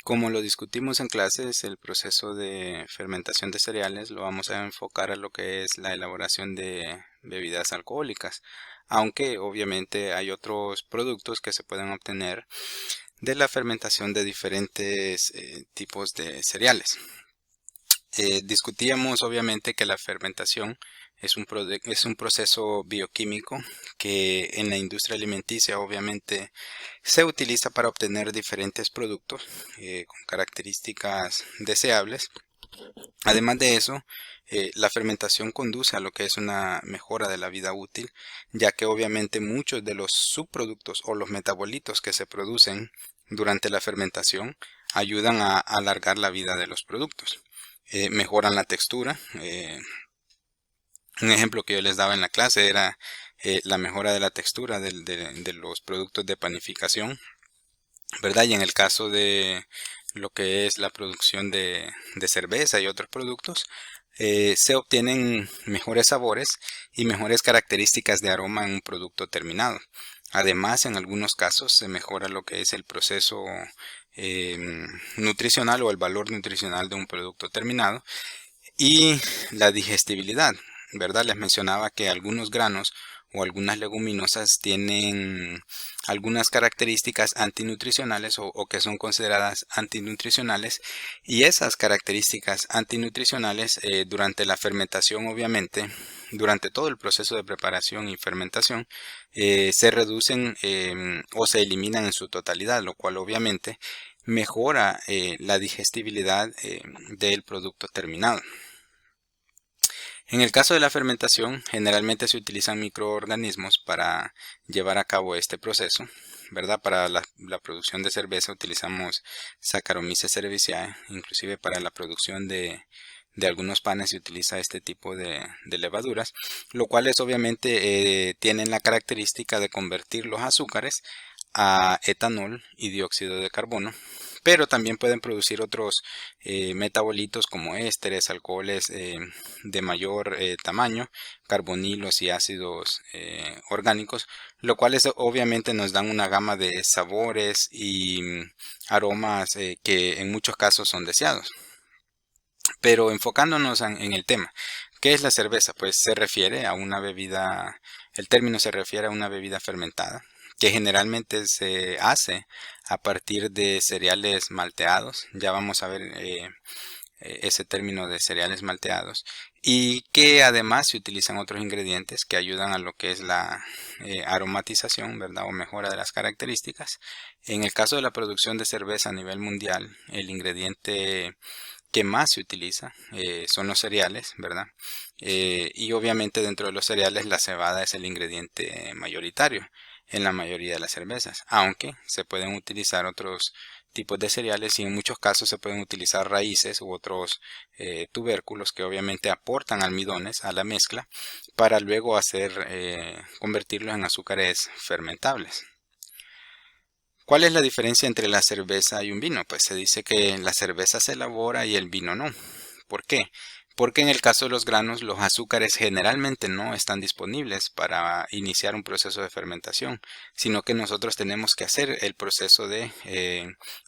Como lo discutimos en clases, el proceso de fermentación de cereales lo vamos a enfocar a lo que es la elaboración de bebidas alcohólicas, aunque obviamente hay otros productos que se pueden obtener de la fermentación de diferentes tipos de cereales. Discutíamos obviamente que la fermentación es un proceso bioquímico que en la industria alimenticia obviamente se utiliza para obtener diferentes productos con características deseables. Además de eso, la fermentación conduce a lo que es una mejora de la vida útil, ya que obviamente muchos de los subproductos o los metabolitos que se producen durante la fermentación ayudan a alargar la vida de los productos. Mejoran la textura. Un ejemplo que yo les daba en la clase era la mejora de la textura de los productos de panificación, ¿verdad? Y en el caso de lo que es la producción de cerveza y otros productos, se obtienen mejores sabores y mejores características de aroma en un producto terminado. Además, en algunos casos se mejora lo que es el proceso nutricional o el valor nutricional de un producto terminado y la digestibilidad, ¿verdad? Les mencionaba que algunos granos o algunas leguminosas tienen algunas características antinutricionales o que son consideradas antinutricionales, y esas características antinutricionales durante la fermentación, obviamente, durante todo el proceso de preparación y fermentación, se reducen o se eliminan en su totalidad, lo cual obviamente mejora la digestibilidad del producto terminado. En el caso de la fermentación, generalmente se utilizan microorganismos para llevar a cabo este proceso, ¿verdad? Para la producción de cerveza utilizamos Saccharomyces cerevisiae, inclusive para la producción de algunos panes se utiliza este tipo de levaduras, lo cual es obviamente tienen la característica de convertir los azúcares a etanol y dióxido de carbono, pero también pueden producir otros metabolitos como ésteres, alcoholes de mayor tamaño, carbonilos y ácidos orgánicos, lo cual obviamente nos dan una gama de sabores y aromas que en muchos casos son deseados. Pero enfocándonos en el tema, ¿qué es la cerveza? Pues se refiere a una bebida, el término se refiere a una bebida fermentada, que generalmente se hace a partir de cereales malteados. Ya vamos a ver ese término de cereales malteados, y que además se utilizan otros ingredientes que ayudan a lo que es la aromatización, ¿verdad? O mejora de las características. En el caso de la producción de cerveza a nivel mundial, el ingrediente que más se utiliza son los cereales, ¿verdad? Y obviamente dentro de los cereales la cebada es el ingrediente mayoritario en la mayoría de las cervezas, aunque se pueden utilizar otros tipos de cereales y en muchos casos se pueden utilizar raíces u otros tubérculos que obviamente aportan almidones a la mezcla para luego convertirlos en azúcares fermentables. ¿Cuál es la diferencia entre la cerveza y un vino? Pues se dice que la cerveza se elabora y el vino no. ¿Por qué? Porque en el caso de los granos, los azúcares generalmente no están disponibles para iniciar un proceso de fermentación, sino que nosotros tenemos que hacer el proceso de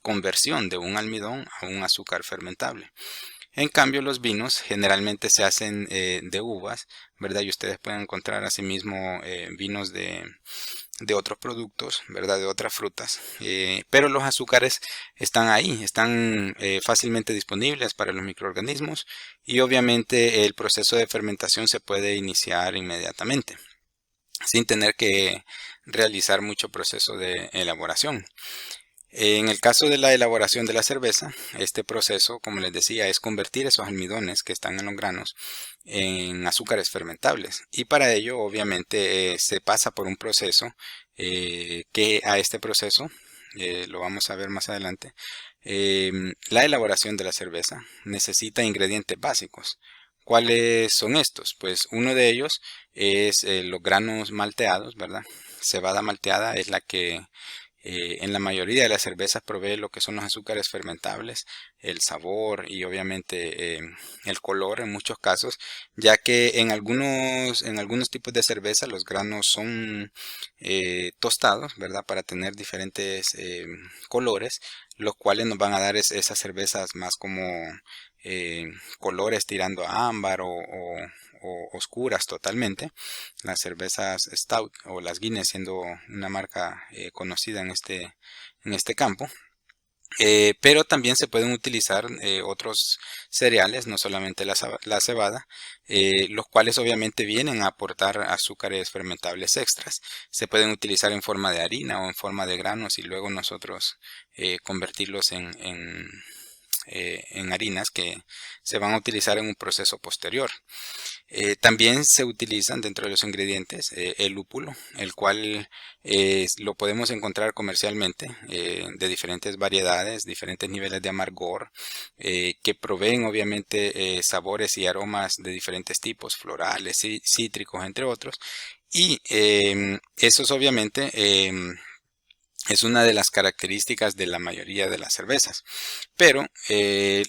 conversión de un almidón a un azúcar fermentable. En cambio, los vinos generalmente se hacen de uvas, ¿verdad? Y ustedes pueden encontrar asimismo vinos de otros productos, ¿verdad? De otras frutas. Pero los azúcares están ahí, están fácilmente disponibles para los microorganismos y obviamente el proceso de fermentación se puede iniciar inmediatamente, sin tener que realizar mucho proceso de elaboración. En el caso de la elaboración de la cerveza, este proceso, como les decía, es convertir esos almidones que están en los granos en azúcares fermentables. Y para ello, obviamente, se pasa por un proceso que a este proceso, lo vamos a ver más adelante, la elaboración de la cerveza necesita ingredientes básicos. ¿Cuáles son estos? Pues uno de ellos es los granos malteados, ¿verdad? Cebada malteada es la que en la mayoría de las cervezas provee lo que son los azúcares fermentables, el sabor y obviamente el color en muchos casos, ya que en algunos tipos de cerveza los granos son tostados, ¿verdad? Para tener diferentes colores, los cuales nos van a dar esas cervezas más como colores tirando a ámbar o oscuras totalmente. Las cervezas Stout o las Guinness siendo una marca conocida en este campo. Pero también se pueden utilizar otros cereales, no solamente la cebada, los cuales obviamente vienen a aportar azúcares fermentables extras. Se pueden utilizar en forma de harina o en forma de granos y luego nosotros convertirlos en harinas que se van a utilizar en un proceso posterior. También se utilizan dentro de los ingredientes el lúpulo, el cual lo podemos encontrar comercialmente de diferentes variedades, diferentes niveles de amargor, que proveen obviamente sabores y aromas de diferentes tipos, florales, cítricos, entre otros. Y esos obviamente es una de las características de la mayoría de las cervezas. Pero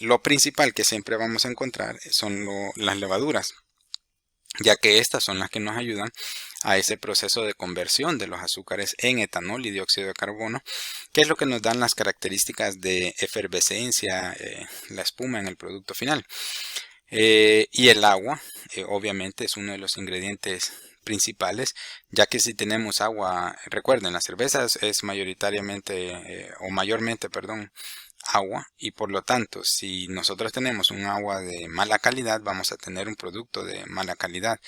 lo principal que siempre vamos a encontrar son las levaduras, ya que estas son las que nos ayudan a ese proceso de conversión de los azúcares en etanol y dióxido de carbono, que es lo que nos dan las características de efervescencia, la espuma en el producto final. Y el agua, obviamente, es uno de los ingredientes principales, ya que si tenemos agua, recuerden, las cervezas es mayoritariamente o mayormente, perdón, agua, y por lo tanto si nosotros tenemos un agua de mala calidad vamos a tener un producto de mala calidad.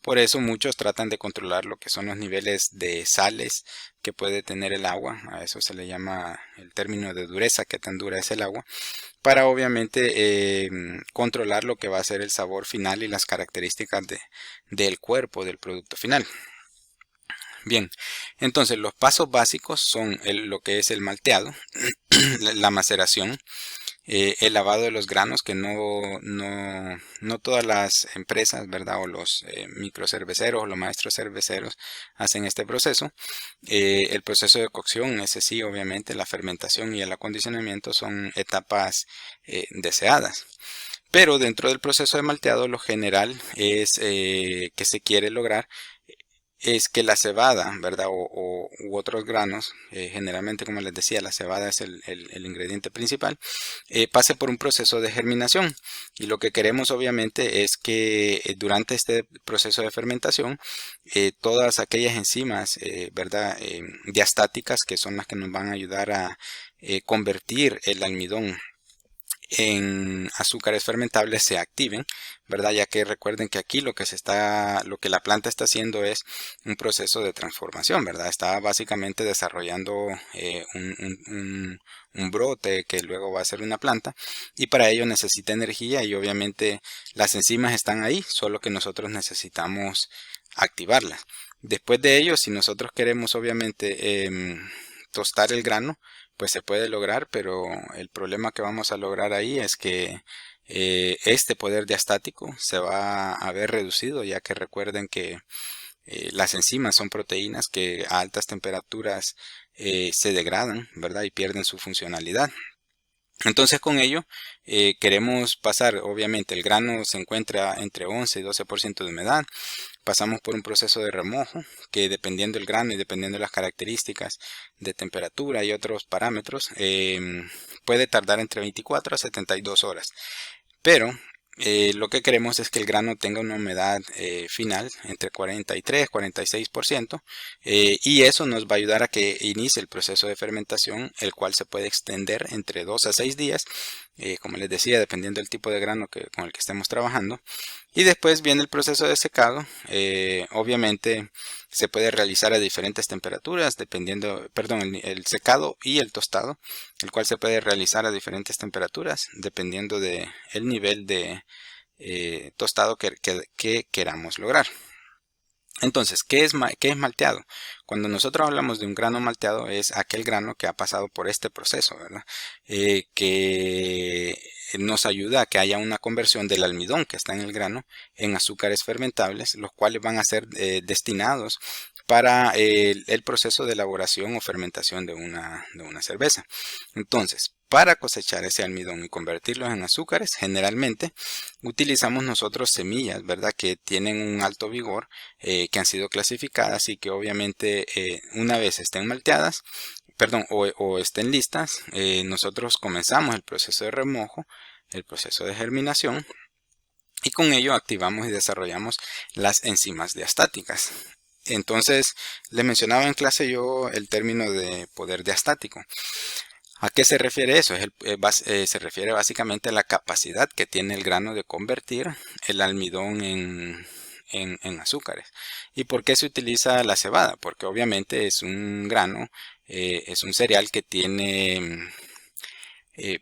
Por eso muchos tratan de controlar lo que son los niveles de sales que puede tener el agua, a eso se le llama el término de dureza, que tan dura es el agua, para obviamente controlar lo que va a ser el sabor final y las características del cuerpo del producto final. Bien, entonces los pasos básicos son lo que es el malteado, la maceración, el lavado de los granos, que no todas las empresas, ¿verdad? O los microcerveceros o los maestros cerveceros hacen este proceso. El proceso de cocción, ese sí, obviamente, la fermentación y el acondicionamiento son etapas deseadas. Pero dentro del proceso de malteado, lo general es que se quiere lograr es que la cebada, ¿verdad? U otros granos, generalmente como les decía, la cebada es el ingrediente principal, pase por un proceso de germinación. Y lo que queremos obviamente es que durante este proceso de fermentación, todas aquellas enzimas, ¿verdad? Diastáticas, que son las que nos van a ayudar a convertir el almidón en azúcares fermentables se activen, ¿verdad? Ya que recuerden que aquí lo que la planta está haciendo es un proceso de transformación, ¿verdad? Está básicamente desarrollando un brote que luego va a ser una planta, y para ello necesita energía y obviamente las enzimas están ahí, solo que nosotros necesitamos activarlas. Después de ello, si nosotros queremos obviamente tostar el grano, pues se puede lograr, pero el problema que vamos a lograr ahí es que este poder diastático se va a ver reducido, ya que recuerden que las enzimas son proteínas que a altas temperaturas se degradan, ¿verdad? Y pierden su funcionalidad. Entonces con ello queremos pasar, obviamente el grano se encuentra entre 11 y 12% de humedad, pasamos por un proceso de remojo que dependiendo del grano y dependiendo de las características de temperatura y otros parámetros puede tardar entre 24 a 72 horas, pero lo que queremos es que el grano tenga una humedad final entre 43 y 46%, y eso nos va a ayudar a que inicie el proceso de fermentación, el cual se puede extender entre 2 a 6 días, como les decía, dependiendo del tipo de grano con el que estemos trabajando. Y después viene el proceso de secado. Obviamente se puede realizar a diferentes temperaturas, dependiendo, perdón, el secado y el tostado, el cual se puede realizar a diferentes temperaturas, dependiendo de el nivel de tostado que queramos lograr. Entonces, ¿qué es malteado? Cuando nosotros hablamos de un grano malteado es aquel grano que ha pasado por este proceso, ¿verdad? Que nos ayuda a que haya una conversión del almidón que está en el grano en azúcares fermentables, los cuales van a ser destinados para el proceso de elaboración o fermentación de una cerveza. Entonces, para cosechar ese almidón y convertirlos en azúcares, generalmente utilizamos nosotros semillas, ¿verdad? Que tienen un alto vigor, que han sido clasificadas y que obviamente una vez estén malteadas, perdón, o estén listas, nosotros comenzamos el proceso de remojo, el proceso de germinación, y con ello activamos y desarrollamos las enzimas diastáticas. Entonces, les mencionaba en clase yo el término de poder diastático. ¿A qué se refiere eso? Se refiere básicamente a la capacidad que tiene el grano de convertir el almidón en azúcares. ¿Y por qué se utiliza la cebada? Porque obviamente es un grano, es un cereal que tiene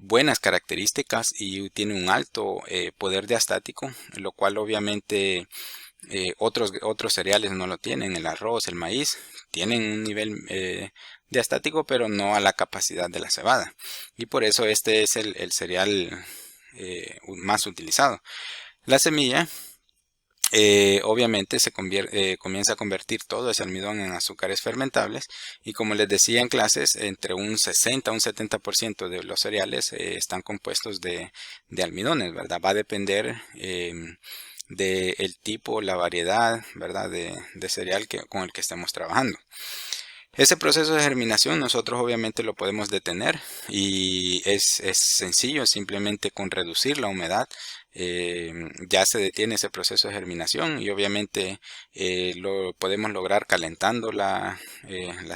buenas características y tiene un alto poder diastático, lo cual obviamente otros cereales no lo tienen. El arroz, el maíz tienen un nivel diastático, pero no a la capacidad de la cebada, y por eso este es el cereal más utilizado. La semilla obviamente comienza a convertir todo ese almidón en azúcares fermentables, y como les decía en clases, entre un 60 a un 70% de los cereales están compuestos de almidones, ¿verdad? Va a depender del tipo, la variedad, ¿verdad? De cereal con el que estemos trabajando. Ese proceso de germinación nosotros obviamente lo podemos detener, y es sencillo, simplemente con reducir la humedad ya se detiene ese proceso de germinación, y obviamente lo podemos lograr calentando la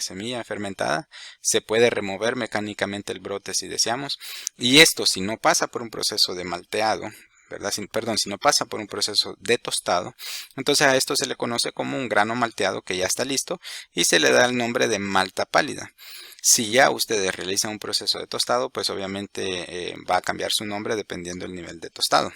semilla fermentada. Se puede remover mecánicamente el brote si deseamos, y esto, si no pasa por un proceso de malteado, ¿verdad? Si no pasa por un proceso de tostado, entonces a esto se le conoce como un grano malteado que ya está listo, y se le da el nombre de malta pálida. Si ya ustedes realizan un proceso de tostado, pues obviamente va a cambiar su nombre dependiendo del nivel de tostado.